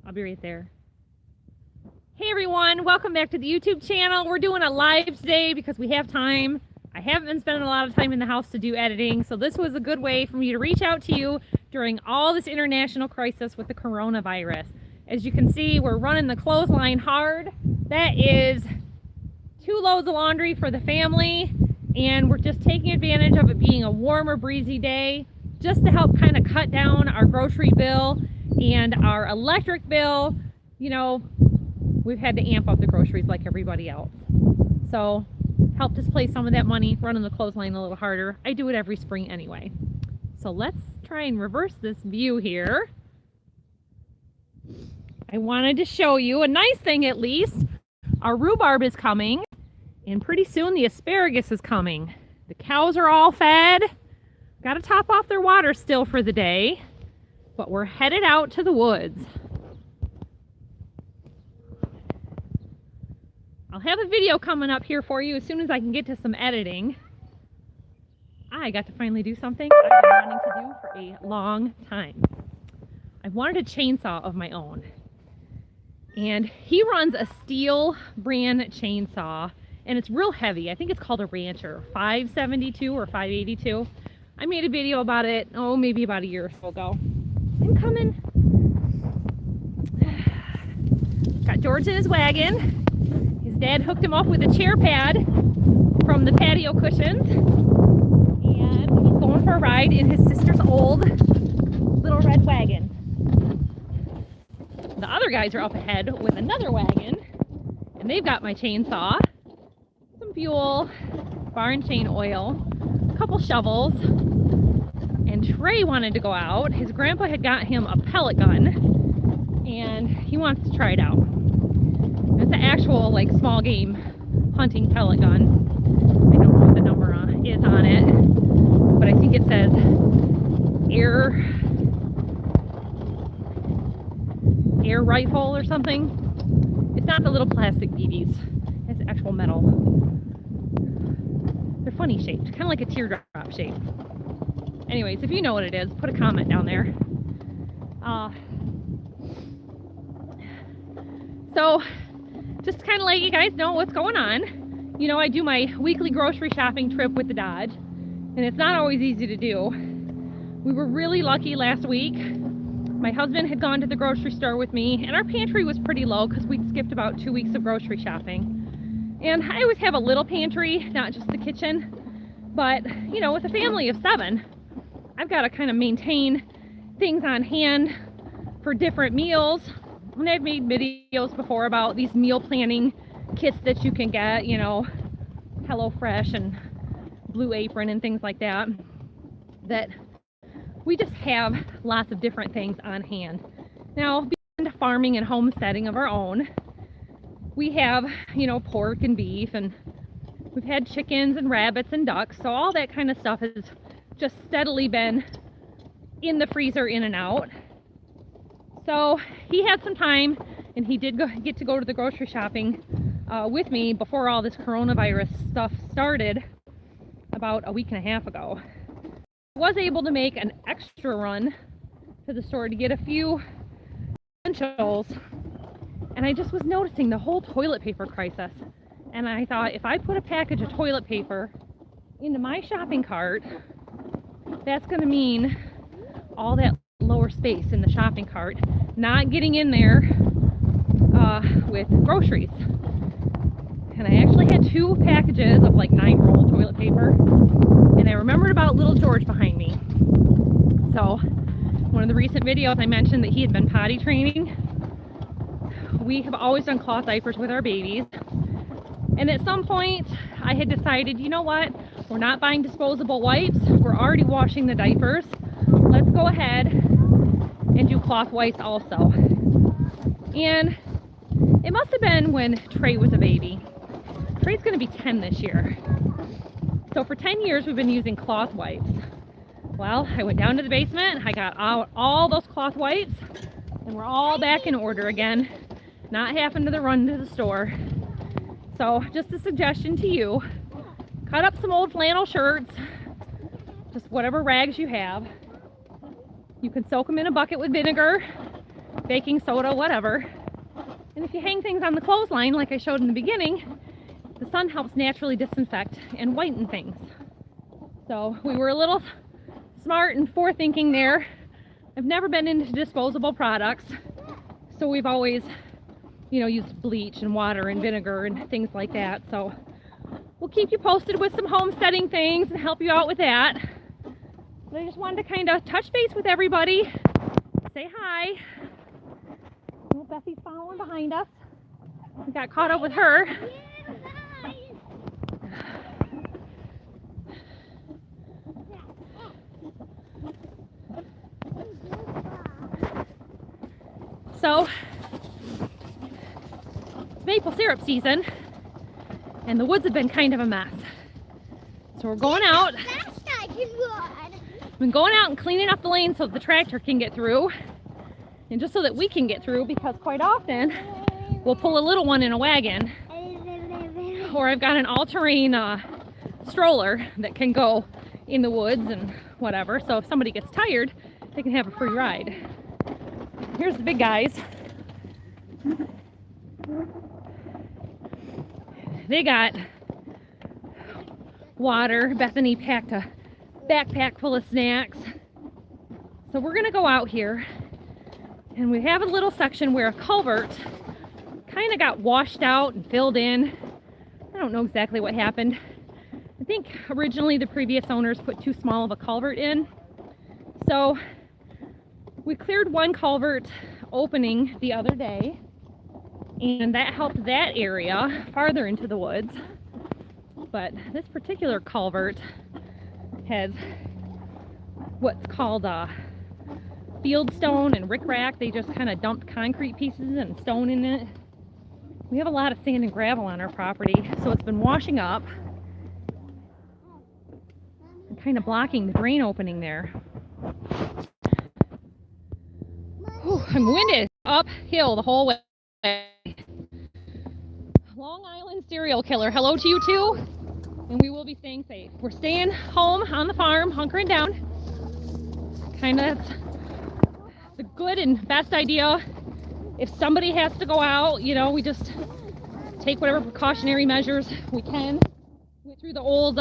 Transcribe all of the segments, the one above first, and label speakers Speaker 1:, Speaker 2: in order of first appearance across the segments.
Speaker 1: I'll be right there. Hey everyone, welcome back to the YouTube channel. We're doing a live today because we have time. I haven't been spending a lot of time in the house to do editing, so this was a good way for me to reach out to you during all this international crisis with the coronavirus. As you can see, we're running the clothesline hard. That is 2 loads of laundry for the family, and we're just taking advantage of it being a warmer, breezy day just to help kind of cut down our grocery bill and our electric bill. You know, we've had to amp up the groceries like everybody else. So help displace some of that money running the clothesline a little harder. I do it every spring anyway. So let's try and reverse this view here. I wanted to show you a nice thing at least. Our rhubarb is coming, and pretty soon the asparagus is coming. The cows are all fed. Got to top off their water still for the day, but we're headed out to the woods. I'll have a video coming up here for you as soon as I can get to some editing. I got to finally do something I've been wanting to do for a long time. I've wanted a chainsaw of my own. And he runs a Steel brand chainsaw, and it's real heavy. I think it's called a Rancher, 572 or 582. I made a video about it, maybe about a year or so ago. I'm coming. Got George in his wagon. His dad hooked him up with a chair pad from the patio cushions. And he's going for a ride in his sister's old little red wagon. The other guys are up ahead with another wagon, and they've got my chainsaw, some fuel, bar and chain oil, a couple shovels, and Trey wanted to go out. His grandpa had got him a pellet gun, and he wants to try it out. It's an actual, like, small game hunting pellet gun. I don't know what the number is on it, but I think it says air rifle or something. It's not the little plastic BBs. It's actual metal. They're funny shaped, kind of like a teardrop shape. Anyways, if you know what it is, put a comment down there. So just to kind of let you guys know what's going on. You know, I do my weekly grocery shopping trip with the Dodge, and it's not always easy to do. We were really lucky last week. My husband had gone to the grocery store with me, and our pantry was pretty low because we'd skipped about 2 weeks of grocery shopping. And I always have a little pantry, not just the kitchen. But, you know, with a family of 7, I've got to kind of maintain things on hand for different meals. And I've made videos before about these meal planning kits that you can get, you know, HelloFresh and Blue Apron and things like that, that we just have lots of different things on hand. Now, beyond farming and homesteading of our own, we have, you know, pork and beef, and we've had chickens and rabbits and ducks. So all that kind of stuff has just steadily been in the freezer, in and out. So he had some time, and he did get to go to the grocery shopping with me before all this coronavirus stuff started about a week and a half ago. I was able to make an extra run to the store to get a few essentials, and I just was noticing the whole toilet paper crisis, and I thought, if I put a package of toilet paper into my shopping cart, that's going to mean all that lower space in the shopping cart not getting in there with groceries. And I actually had 2 packages of like 9-roll toilet paper, and I remembered about little George behind me. So one of the recent videos I mentioned that he had been potty training. We have always done cloth diapers with our babies, and at some point I had decided, you know what, we're not buying disposable wipes, we're already washing the diapers, let's go ahead and do cloth wipes also. And it must have been when Trey was a baby. Trey's going to be 10 this year. So for 10 years we've been using cloth wipes. Well, I went down to the basement, I got out all those cloth wipes, and we're all back in order again, not having to run to the store. So just a suggestion to you, cut up some old flannel shirts, just whatever rags you have. You can soak them in a bucket with vinegar, baking soda, whatever. And if you hang things on the clothesline, like I showed in the beginning, the sun helps naturally disinfect and whiten things. So we were a little smart and forethinking there. I've never been into disposable products, so we've always, you know, used bleach and water and vinegar and things like that. So we'll keep you posted with some homesteading things and help you out with that. But I just wanted to kind of touch base with everybody, say hi. Oh, Bethany's following behind us. We got caught up with her. So, it's maple syrup season, and the woods have been kind of a mess. So we're going out. We've been going out and cleaning up the lane so that the tractor can get through, and just so that we can get through, because quite often we'll pull a little one in a wagon, or I've got an all-terrain stroller that can go in the woods and whatever. So if somebody gets tired, they can have a free ride. Here's the big guys. They got water. Bethany packed a backpack full of snacks. So we're gonna go out here, and we have a little section where a culvert kind of got washed out and filled in. I don't know exactly what happened. I think originally the previous owners put too small of a culvert in. So we cleared one culvert opening the other day, and that helped that area farther into the woods. But this particular culvert has what's called field stone and rickrack. They just kind of dumped concrete pieces and stone in it. We have a lot of sand and gravel on our property, so it's been washing up and kind of blocking the drain opening there. Whew, I'm winded. Uphill the whole way. Long Island serial killer, hello to you too. And we will be staying safe. We're staying home on the farm, hunkering down. Kind of the good and best idea. If somebody has to go out, you know, we just take whatever precautionary measures we can. Went through the old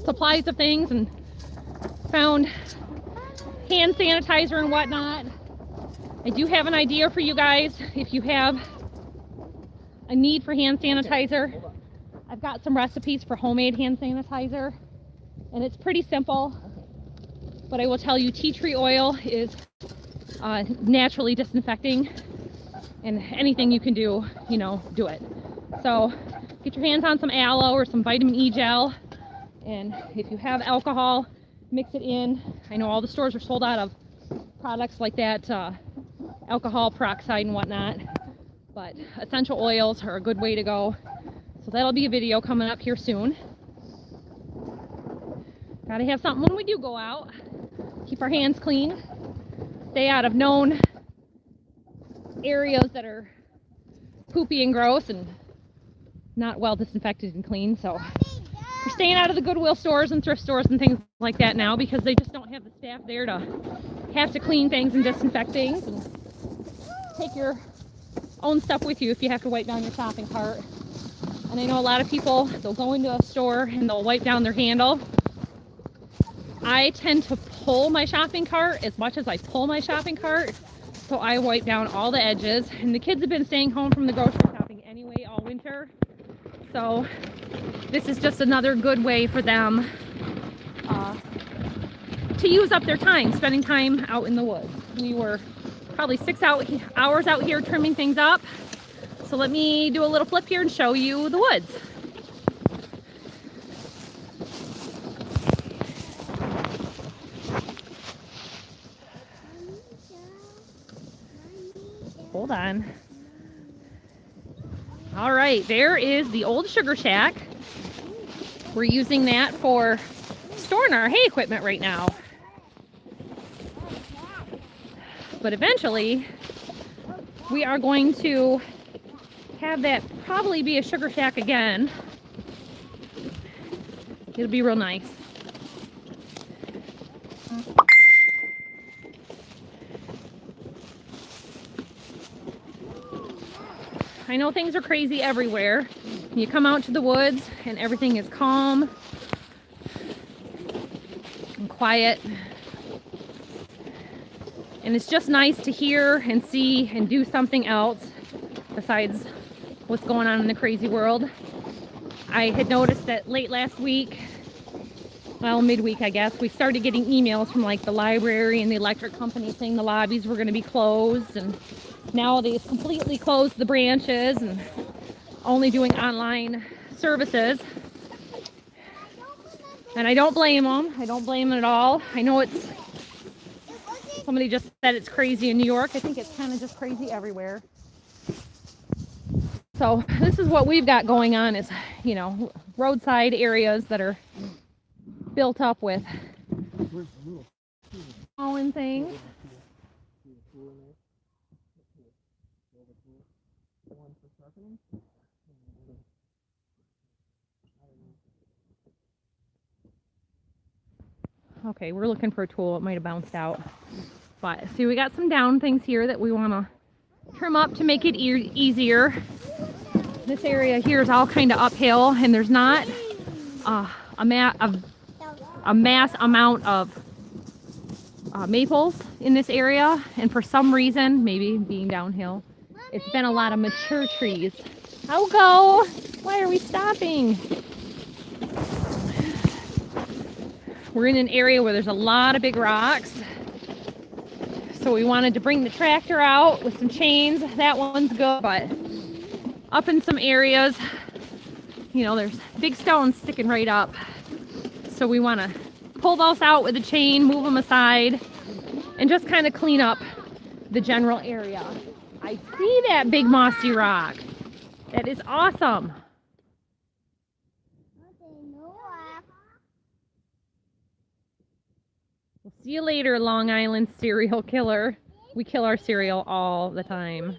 Speaker 1: supplies of things and found hand sanitizer and whatnot. I do have an idea for you guys. If you have a need for hand sanitizer, I've got some recipes for homemade hand sanitizer, and it's pretty simple. But I will tell you, tea tree oil is naturally disinfecting, and anything you can do, you know, do it. So get your hands on some aloe or some vitamin E gel, and if you have alcohol, mix it in. I know all the stores are sold out of products like that, alcohol peroxide and whatnot, but essential oils are a good way to go. So that'll be a video coming up here soon. Gotta have something when we do go out. Keep our hands clean. Stay out of known areas that are poopy and gross and not well disinfected and clean. So we're staying out of the Goodwill stores and thrift stores and things like that now, because they just don't have the staff there to have to clean things and disinfect things. And take your own stuff with you if you have to wipe down your shopping cart. And I know a lot of people, they'll go into a store and they'll wipe down their handle. I tend to pull my shopping cart as much as I pull my shopping cart, so I wipe down all the edges. And the kids have been staying home from the grocery shopping anyway all winter, so this is just another good way for them to use up their time, spending time out in the woods. We were probably 6 hours out here trimming things up. So let me do a little flip here and show you the woods. Hold on. All right, there is the old sugar shack. We're using that for storing our hay equipment right now. But eventually, we are going to have that probably be a sugar shack again. It'll be real nice. I know things are crazy everywhere. You come out to the woods and everything is calm and quiet. And it's just nice to hear and see and do something else besides what's going on in the crazy world. I had noticed that late last week, well, midweek, I guess, we started getting emails from like the library and the electric company saying the lobbies were going to be closed, and now they've completely closed the branches and only doing online services. And I don't blame them. I don't blame them at all. I know it's, somebody just said it's crazy in New York. I think it's kind of just crazy everywhere. So this is what we've got going on is, you know, roadside areas that are built up with fallen things. Okay, we're looking for a tool. It might have bounced out. But see, we got some down things here that we want to trim up to make it easier. This area here is all kind of uphill, and there's not a mass amount of maples in this area. And for some reason, maybe being downhill, it's been a lot of mature trees. I'll go. Why are we stopping? We're in an area where there's a lot of big rocks. So we wanted to bring the tractor out with some chains. That one's good, but up in some areas, you know, there's big stones sticking right up. So we want to pull those out with a chain, move them aside, and just kind of clean up the general area. I see that big mossy rock. That is awesome. We'll see you later, Long Island serial killer. We kill our cereal all the time.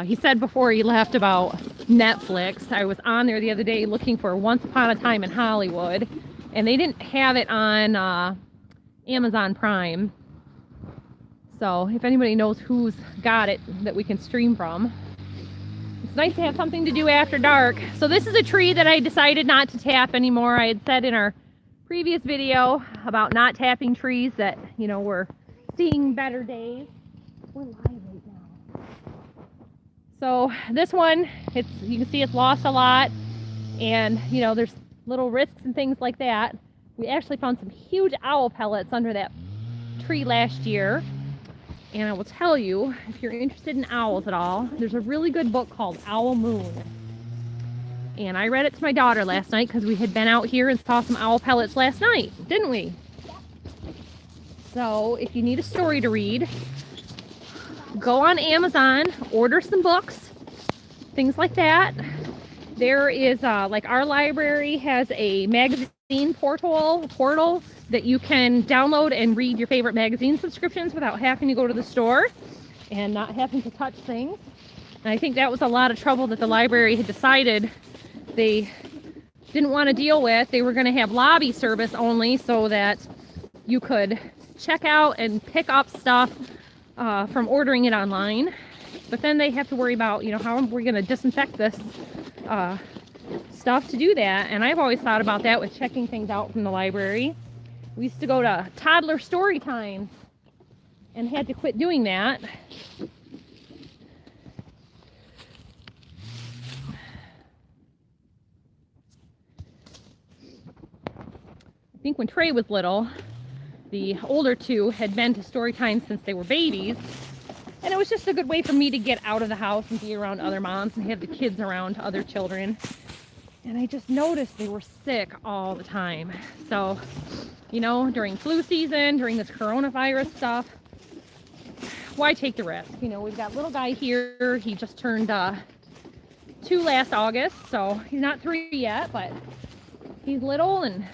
Speaker 1: He said before he left about Netflix. I was on there the other day looking for Once Upon a Time in Hollywood, and they didn't have it on Amazon Prime. So if anybody knows who's got it that we can stream from, it's nice to have something to do after dark. So this is a tree that I decided not to tap anymore. I had said in our previous video about not tapping trees that, you know, we're seeing better days. We're live right now. So this one, you can see it's lost a lot, and you know, there's little risks and things like that. We actually found some huge owl pellets under that tree last year. And I will tell you, if you're interested in owls at all, there's a really good book called Owl Moon. And I read it to my daughter last night because we had been out here and saw some owl pellets last night, didn't we? So if you need a story to read, go on Amazon, order some books, things like that. There is, like our library has a magazine portal that you can download and read your favorite magazine subscriptions without having to go to the store and not having to touch things. And I think that was a lot of trouble that the library had decided they didn't want to deal with. They were going to have lobby service only so that you could check out and pick up stuff from ordering it online. But then they have to worry about, you know, how we're going to disinfect this stuff to do that. And I've always thought about that with checking things out from the library. We used to go to toddler story time and had to quit doing that. I think when Trey was little, the older two had been to story time since they were babies. And it was just a good way for me to get out of the house and be around other moms and have the kids around other children. And I just noticed they were sick all the time. So, you know, during flu season, during this coronavirus stuff, why take the risk? You know, we've got little guy here. He just turned 2 last August, so he's not 3 yet, but he's little and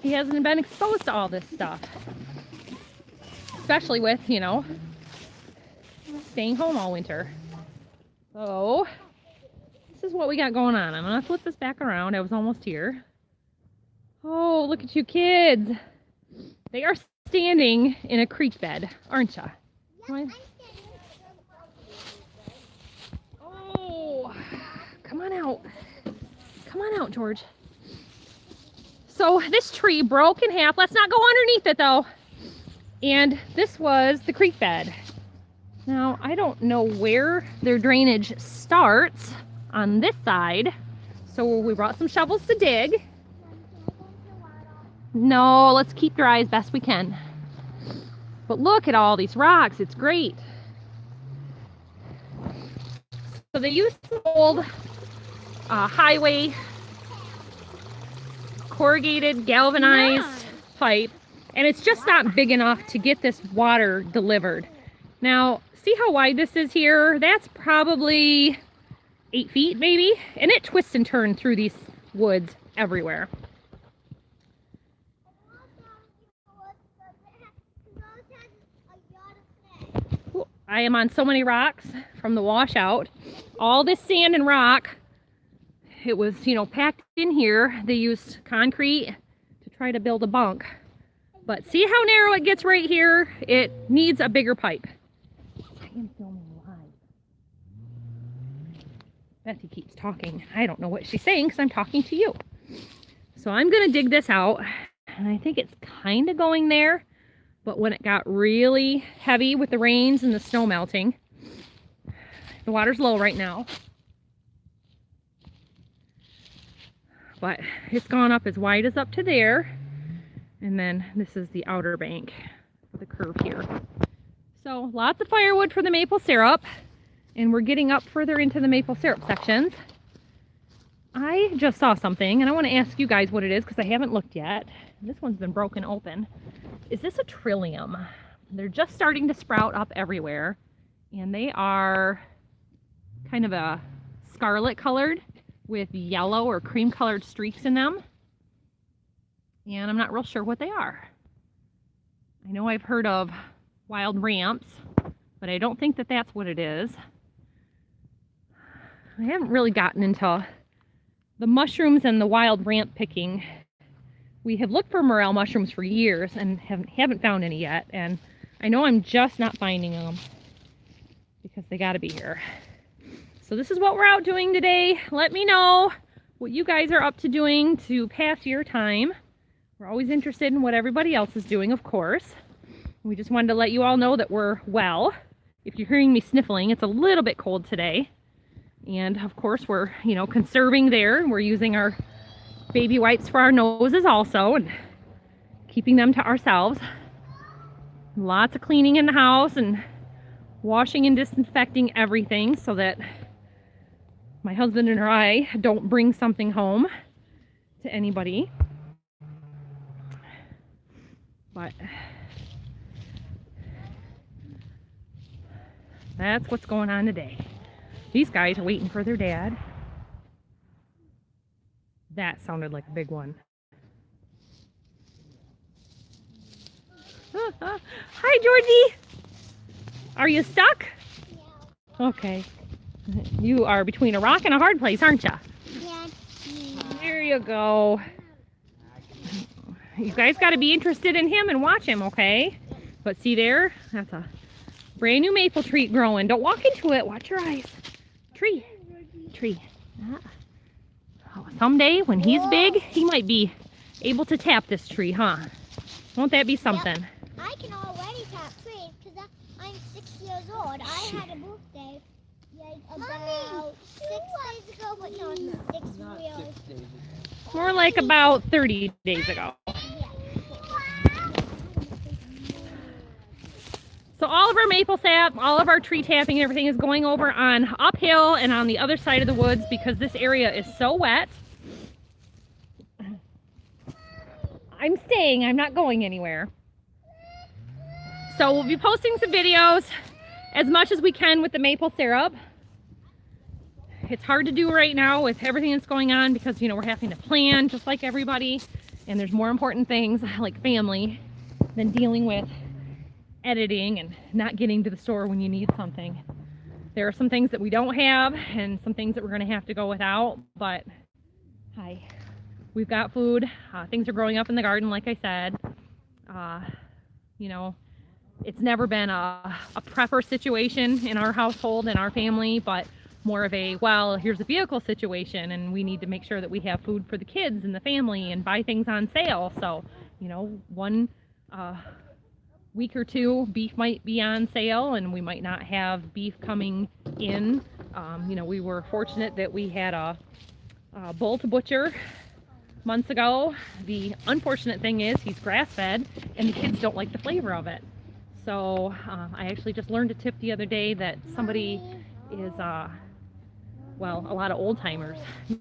Speaker 1: he hasn't been exposed to all this stuff. Especially with, you know, staying home all winter. So this is what we got going on. I'm gonna flip this back around. I was almost here. Oh, look at you kids. They are standing in a creek bed, aren't ya? Oh, come on out. Come on out, George. So this tree broke in half. Let's not go underneath it though. And this was the creek bed. Now, I don't know where their drainage starts on this side. So we brought some shovels to dig. No, let's keep dry as best we can. But look at all these rocks. It's great. So they used some old highway corrugated galvanized pipe, and it's just not big enough to get this water delivered. Now, see how wide this is here? That's probably 8 feet maybe, and it twists and turns through these woods everywhere. I am on so many rocks from the washout. All this sand and rock, it was, you know, packed in here. They used concrete to try to build a bunk. But see how narrow it gets right here? It needs a bigger pipe. I am filming live. Betsy keeps talking. I don't know what she's saying because I'm talking to you. So I'm gonna dig this out, and I think it's kind of going there. But when it got really heavy with the rains and the snow melting, the water's low right now. But it's gone up as wide as up to there. And then this is the outer bank of the curve here. So lots of firewood for the maple syrup. And we're getting up further into the maple syrup sections. I just saw something and I want to ask you guys what it is because I haven't looked yet. This one's been broken open. Is this a trillium? They're just starting to sprout up everywhere. And they are kind of a scarlet colored with yellow or cream colored streaks in them. And I'm not real sure what they are. I know I've heard of wild ramps, but I don't think that that's what it is. I haven't really gotten into the mushrooms and the wild ramp picking. We have looked for morel mushrooms for years and haven't found any yet. And I know I'm just not finding them because they got to be here. So this is what we're out doing today. Let me know what you guys are up to doing to pass your time. We're always interested in what everybody else is doing, of course. We just wanted to let you all know that we're well. If you're hearing me sniffling, it's a little bit cold today. And of course we're, you know, conserving there. We're using our baby wipes for our noses also and keeping them to ourselves. Lots of cleaning in the house and washing and disinfecting everything so that my husband and I don't bring something home to anybody. But that's what's going on today. These guys are waiting for their dad. That sounded like a big one. Hi, Georgie. Are you stuck? Yeah. Okay. You are between a rock and a hard place, aren't you? Yeah. There you go. You guys got to be interested in him and watch him, okay? But see there? That's a brand new maple tree growing. Don't walk into it. Watch your eyes. Tree. Tree. Oh, someday when he's big, he might be able to tap this tree, huh? Won't that be something?
Speaker 2: Yep. I can already tap trees because I'm 6 years old. I had a birthday like about 6 days ago, but no, 6 real.
Speaker 1: More like about 30 days ago. So all of our maple sap, all of our tree tapping, everything is going over on uphill and on the other side of the woods because this area is so wet. I'm staying, I'm not going anywhere. So we'll be posting some videos as much as we can with the maple syrup. It's hard to do right now with everything that's going on because, you know, we're having to plan just like everybody. And there's more important things like family than dealing with editing and not getting to the store when you need something. There are some things that we don't have and some things that we're going to have to go without, but hi, we've got food. Things are growing up in the garden, like I said. You know, it's never been a prepper situation in our household, in our family, but more of a, well, here's a vehicle situation and we need to make sure that we have food for the kids and the family and buy things on sale. So, you know, one week or two, beef might be on sale and we might not have beef coming in. You know, we were fortunate that we had a bull to butcher months ago. The unfortunate thing is he's grass-fed and the kids don't like the flavor of it. So I actually just learned a tip the other day that somebody is, well, a lot of old timers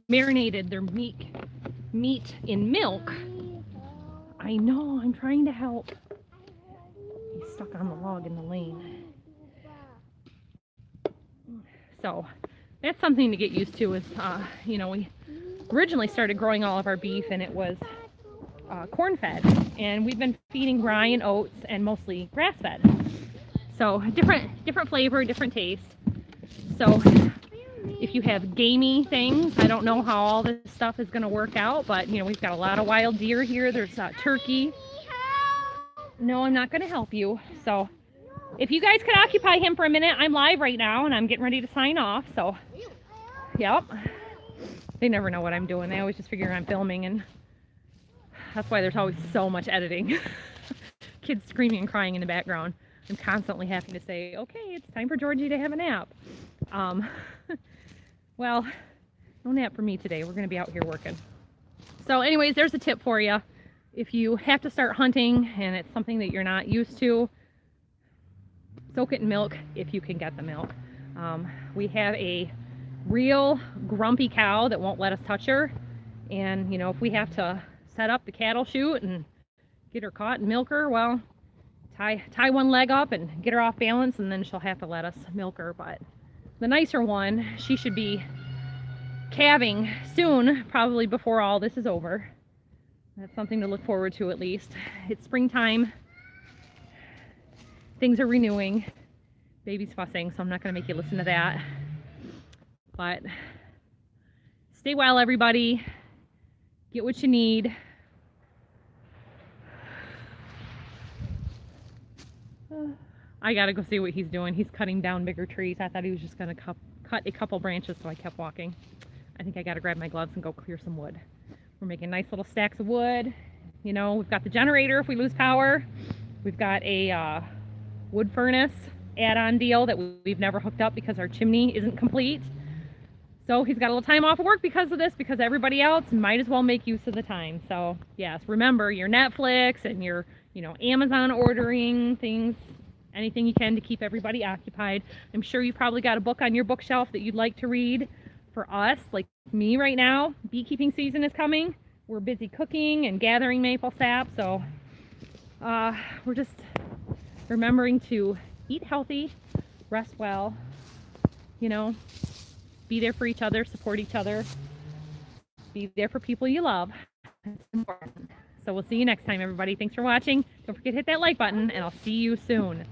Speaker 1: marinated their meat in milk. I know, I'm trying to help. He's stuck on the log in the lane. So that's something to get used to is, you know, we originally started growing all of our beef and it was corn-fed, and we've been feeding rye and oats and mostly grass-fed. So different flavor, different taste. So if you have gamey things, I don't know how all this stuff is going to work out, but you know, we've got a lot of wild deer here. There's turkey. No, I'm not going to help you. So if you guys could occupy him for a minute, I'm live right now and I'm getting ready to sign off. So, yep. They never know what I'm doing. They always just figure I'm filming, and that's why there's always so much editing. Kids screaming and crying in the background. I'm constantly having to say, okay, it's time for Georgie to have a nap. Well, no nap for me today. We're going to be out here working. So anyways, there's a tip for you. If you have to start hunting and it's something that you're not used to, soak it in milk if you can get the milk. We have a real grumpy cow that won't let us touch her. And, you know, if we have to set up the cattle chute and get her caught and milk her, well, tie one leg up and get her off balance, and then she'll have to let us milk her. But the nicer one, she should be calving soon, probably before all this is over. That's something to look forward to at least. It's springtime. Things are renewing. Baby's fussing, so I'm not going to make you listen to that. But stay well, everybody. Get what you need. I gotta go see what he's doing. He's cutting down bigger trees. I thought he was just gonna cut a couple branches, so I kept walking. I think I gotta grab my gloves and go clear some wood. We're making nice little stacks of wood. You know, we've got the generator if we lose power. We've got a wood furnace add-on deal that we've never hooked up because our chimney isn't complete. So he's got a little time off of work because of this, because everybody else might as well make use of the time. So yes, remember your Netflix and your, you know, Amazon ordering things, anything you can to keep everybody occupied. I'm sure you probably got a book on your bookshelf that you'd like to read. For us, like me right now, beekeeping season is coming. We're busy cooking and gathering maple sap. So we're just remembering to eat healthy, rest well, you know, be there for each other, support each other, be there for people you love. It's important. So we'll see you next time, everybody. Thanks for watching. Don't forget to hit that like button, and I'll see you soon.